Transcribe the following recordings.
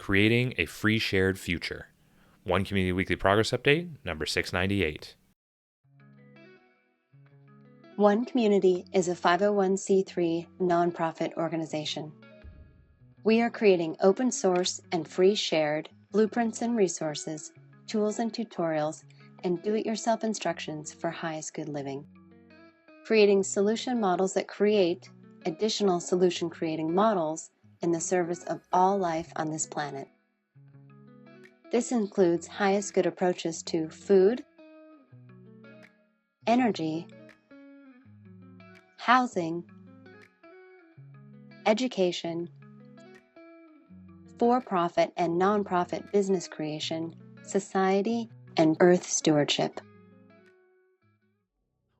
creating a free shared future. One Community Weekly Progress Update, number 698. One Community is a 501c3 nonprofit organization. We are creating open source and free shared blueprints and resources, tools and tutorials, and do-it-yourself instructions for highest good living. Creating solution models that create additional solution creating models in the service of all life on this planet. This includes highest good approaches to food, energy, housing, education, for-profit and nonprofit business creation, society, and earth stewardship.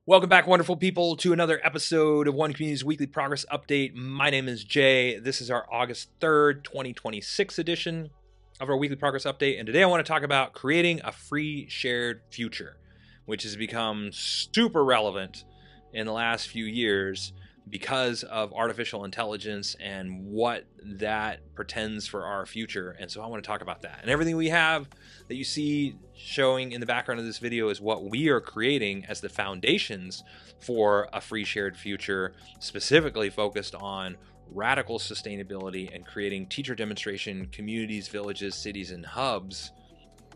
Welcome back, wonderful people, to another episode of One Community's Weekly Progress Update. My name is Jay. This is our August 3rd, 2026 edition of our Weekly Progress Update. And today I want to talk about creating a free shared future, which has become super relevant in the last few years because of artificial intelligence and what that portends for our future. And so I want to talk about that. And everything we have that you see showing in the background of this video is what we are creating as the foundations for a free shared future, specifically focused on radical sustainability and creating teacher demonstration communities, villages, cities, and hubs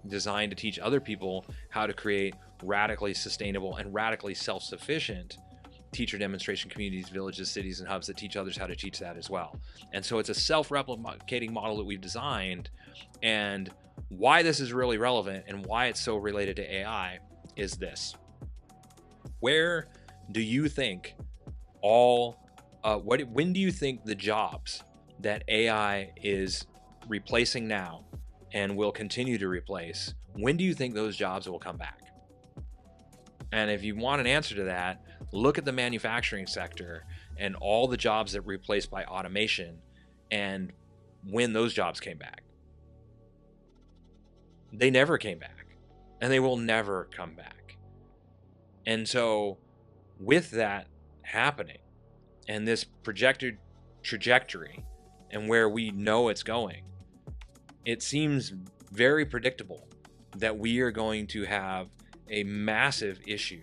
designed to teach other people how to create radically sustainable and radically self-sufficient teacher demonstration communities, villages, cities, and hubs that teach others how to teach that as well. And so it's a self-replicating model that we've designed. And why this is really relevant and why it's so related to AI is this. Where do you think when do you think the jobs that AI is replacing now and will continue to replace, when do you think those jobs will come back? And if you want an answer to that, look at the manufacturing sector and all the jobs that were replaced by automation and when those jobs came back. They never came back, and they will never come back. And so with that happening and this projected trajectory and where we know it's going, it seems very predictable that we are going to have a massive issue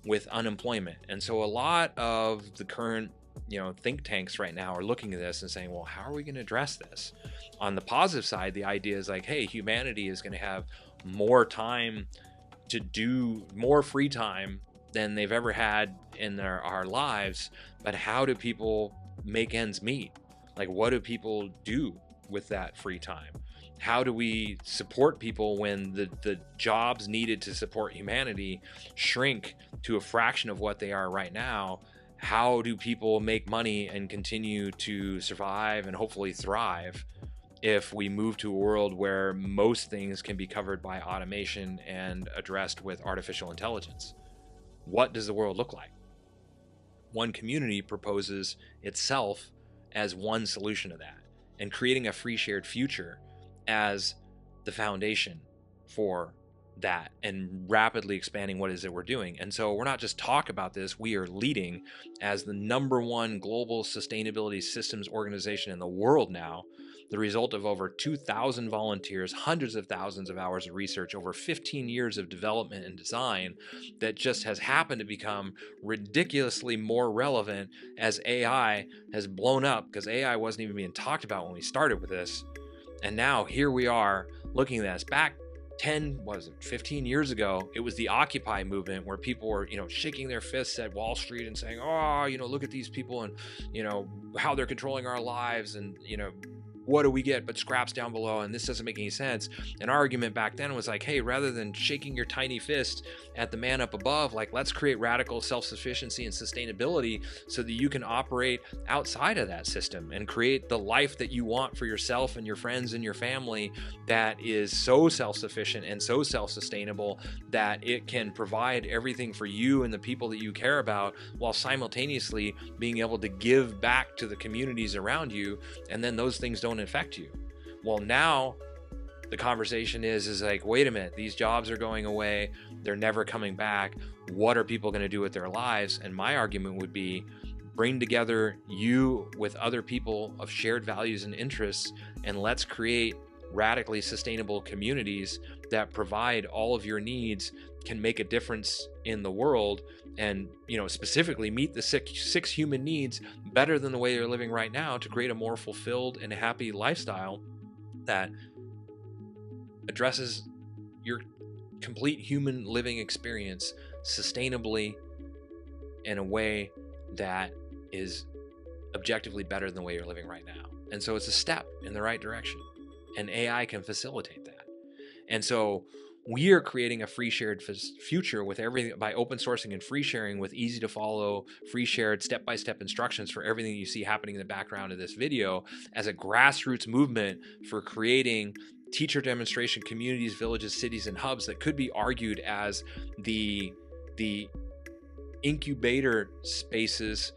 with unemployment. And so a lot of the current think tanks right now are looking at this and saying, well, how are we going to address this? On the positive side, the idea is like, hey, humanity is going to have more time to do more free time than they've ever had in our lives. But how do people make ends meet? Like, what do people do with that free time? How do we support people when the jobs needed to support humanity shrink to a fraction of what they are right now? How do people make money and continue to survive and hopefully thrive if we move to a world where most things can be covered by automation and addressed with artificial intelligence? What does the world look like? One Community proposes itself as one solution to that, and creating a free shared future as the foundation for that and rapidly expanding what it is that we're doing. And so we're not just talking about this, we are leading as the #1 global sustainability systems organization in the world now, the result of over 2,000 volunteers, hundreds of thousands of hours of research, over 15 years of development and design that just has happened to become ridiculously more relevant as AI has blown up, because AI wasn't even being talked about when we started with this. And now here we are looking at this. Back 15 years ago, it was the Occupy movement where people were, shaking their fists at Wall Street and saying, oh, look at these people and, how they're controlling our lives and, what do we get but scraps down below, and this doesn't make any sense. An argument back then was like, hey, rather than shaking your tiny fist at the man up above, like, let's create radical self-sufficiency and sustainability so that you can operate outside of that system and create the life that you want for yourself and your friends and your family that is so self-sufficient and so self-sustainable that it can provide everything for you and the people that you care about, while simultaneously being able to give back to the communities around you, and then those things don't affect you. Well, now the conversation is like, wait a minute, these jobs are going away, they're never coming back. What are people going to do with their lives? And my argument would be, bring together you with other people of shared values and interests, and let's create radically sustainable communities that provide all of your needs can make a difference in the world, and specifically meet the six human needs better than the way you're living right now, to create a more fulfilled and happy lifestyle that addresses your complete human living experience sustainably in a way that is objectively better than the way you're living right now. And so it's a step in the right direction, and AI can facilitate that. And so we are creating a free shared future with everything by open sourcing and free sharing, with easy to follow, free shared step-by-step instructions for everything you see happening in the background of this video, as a grassroots movement for creating teacher demonstration communities, villages, cities, and hubs that could be argued as the incubator spaces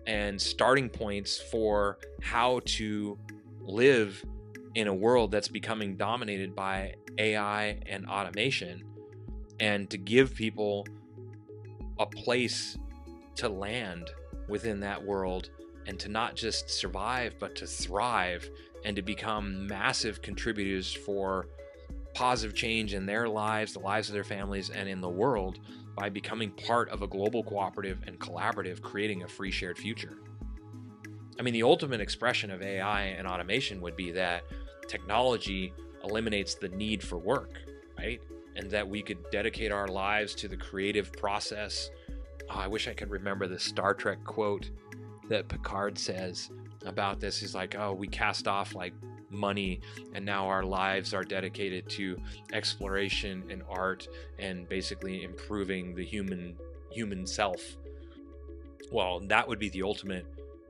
and starting points for how to live in a world that's becoming dominated by AI and automation, and to give people a place to land within that world, and to not just survive but to thrive, and to become massive contributors for positive change in their lives, the lives of their families, and in the world, by becoming part of a global cooperative and collaborative, creating a free shared future. I mean, the ultimate expression of AI and automation would be that technology eliminates the need for work, right? And that we could dedicate our lives to the creative process. Oh, I wish I could remember the Star Trek quote that Picard says about this. He's like, oh, we cast off like money, and now our lives are dedicated to exploration and art, and basically improving the human self. Well, that would be the ultimate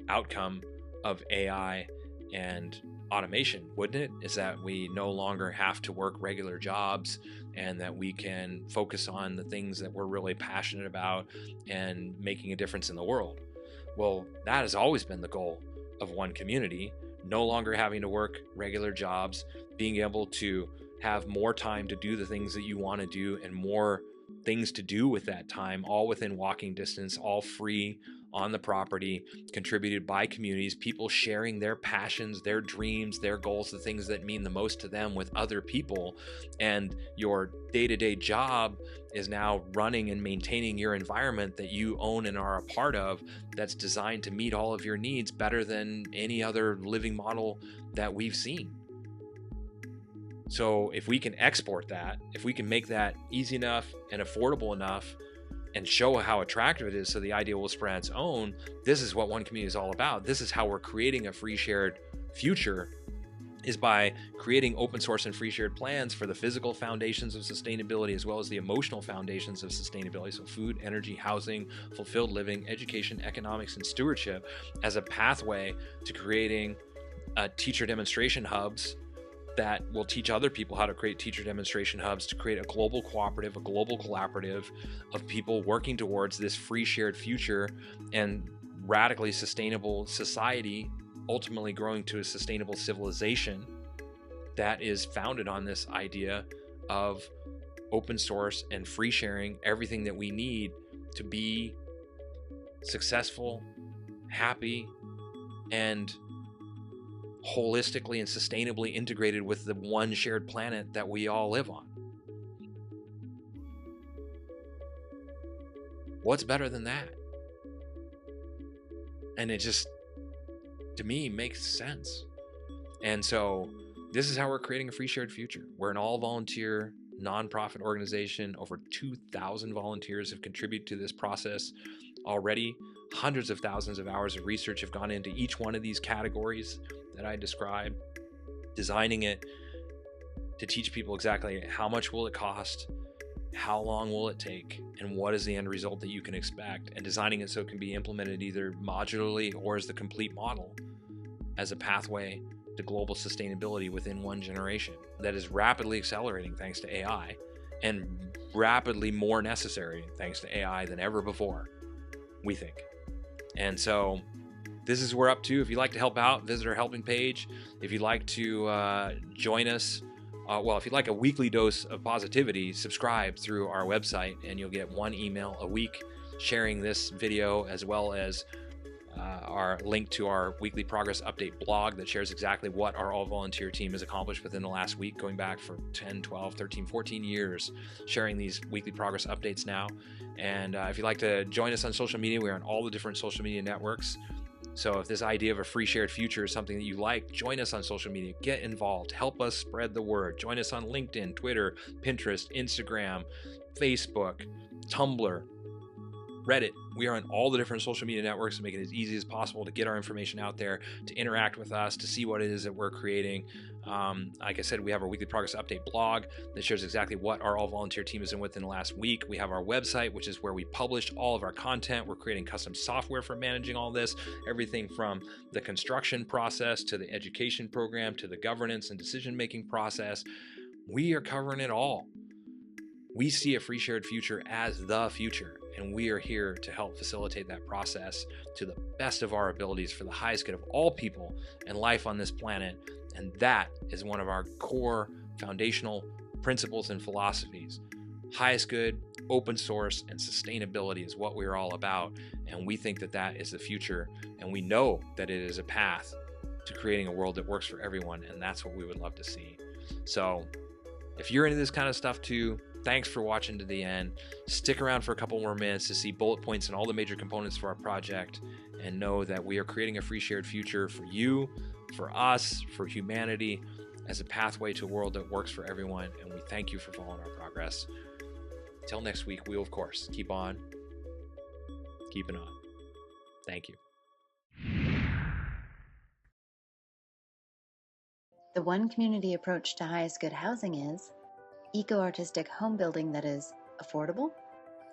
outcome of AI and automation, wouldn't it? Is that we no longer have to work regular jobs, and that we can focus on the things that we're really passionate about and making a difference in the world. Well, that has always been the goal of One Community. No longer having to work regular jobs, being able to have more time to do the things that you want to do, and more things to do with that time, all within walking distance, all free on the property, contributed by communities, people sharing their passions, their dreams, their goals, the things that mean the most to them with other people. And your day-to-day job is now running and maintaining your environment that you own and are a part of, that's designed to meet all of your needs better than any other living model that we've seen. So if we can export that, if we can make that easy enough and affordable enough, and show how attractive it is, so the idea will spread on its own, this is what One Community is all about. This is how we're creating a free shared future, is by creating open source and free shared plans for the physical foundations of sustainability, as well as the emotional foundations of sustainability. So food, energy, housing, fulfilled living, education, economics, and stewardship, as a pathway to creating teacher demonstration hubs that will teach other people how to create teacher demonstration hubs, to create a global cooperative, a global collaborative of people working towards this free shared future and radically sustainable society, ultimately growing to a sustainable civilization that is founded on this idea of open source and free sharing everything that we need to be successful, happy, and holistically and sustainably integrated with the one shared planet that we all live on. What's better than that? And it just, to me, makes sense. And so this is how we're creating a free shared future. We're an all-volunteer nonprofit organization. Over 2,000 volunteers have contributed to this process already. Hundreds of thousands of hours of research have gone into each one of these categories that I described, designing it to teach people exactly how much will it cost, how long will it take, and what is the end result that you can expect, and designing it so it can be implemented either modularly or as the complete model, as a pathway to global sustainability within one generation that is rapidly accelerating thanks to AI, and rapidly more necessary thanks to AI than ever before, we think. And so this is what we're up to. If you'd like to help out, visit our helping page. If you'd like to join us, if you'd like a weekly dose of positivity, subscribe through our website, and you'll get one email a week sharing this video, as well as our link to our weekly progress update blog that shares exactly what our all-volunteer team has accomplished within the last week, going back for 10, 12, 13, 14 years, sharing these weekly progress updates now. And if you'd like to join us on social media, we're on all the different social media networks. So if this idea of a free shared future is something that you like, join us on social media, get involved, help us spread the word. Join us on LinkedIn, Twitter, Pinterest, Instagram, Facebook, Tumblr, Reddit. We are on all the different social media networks to make it as easy as possible to get our information out there, to interact with us, to see what it is that we're creating. Like I said, we have our weekly progress update blog that shares exactly what our all-volunteer team is in within the last week. We have our website, which is where we publish all of our content. We're creating custom software for managing all this, everything from the construction process to the education program to the governance and decision-making process. We are covering it all. We see a free shared future as the future, and we are here to help facilitate that process to the best of our abilities for the highest good of all people and life on this planet. And that is one of our core foundational principles and philosophies. Highest good, open source, and sustainability is what we're all about. And we think that that is the future. And we know that it is a path to creating a world that works for everyone. And that's what we would love to see. So if you're into this kind of stuff too, thanks for watching to the end. Stick around for a couple more minutes to see bullet points and all the major components for our project, and know that we are creating a free shared future for you, for us, for humanity, as a pathway to a world that works for everyone. And we thank you for following our progress. Until next week, we will, of course, keep on keeping on. Thank you. The one community approach to highest good housing is eco-artistic home building that is affordable,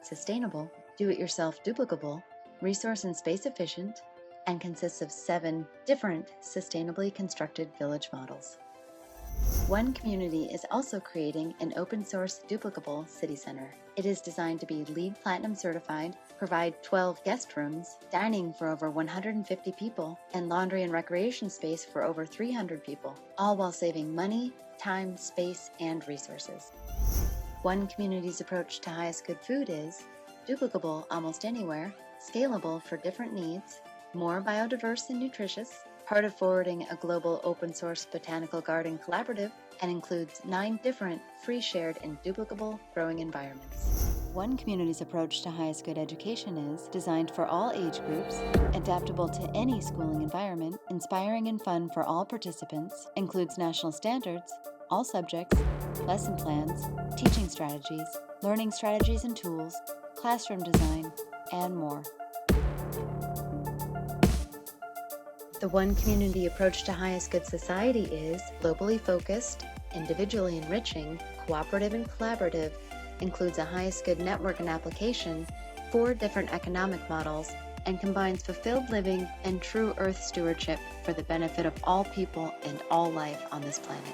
sustainable, do-it-yourself duplicable, resource and space efficient, and consists of 7 different sustainably constructed village models. One Community is also creating an open-source duplicable city center. It is designed to be LEED Platinum certified, provide 12 guest rooms, dining for over 150 people, and laundry and recreation space for over 300 people, all while saving money, time, space, and resources. One Community's approach to highest good food is duplicable almost anywhere, scalable for different needs, more biodiverse and nutritious, part of forwarding a global open-source botanical garden collaborative, and includes 9 different free shared and duplicable growing environments. One Community's approach to highest good education is designed for all age groups, adaptable to any schooling environment, inspiring and fun for all participants, includes national standards, all subjects, lesson plans, teaching strategies, learning strategies and tools, classroom design, and more. The One Community approach to highest good society is globally focused, individually enriching, cooperative and collaborative, includes a highest good network and application, 4 different economic models, and combines fulfilled living and true earth stewardship for the benefit of all people and all life on this planet.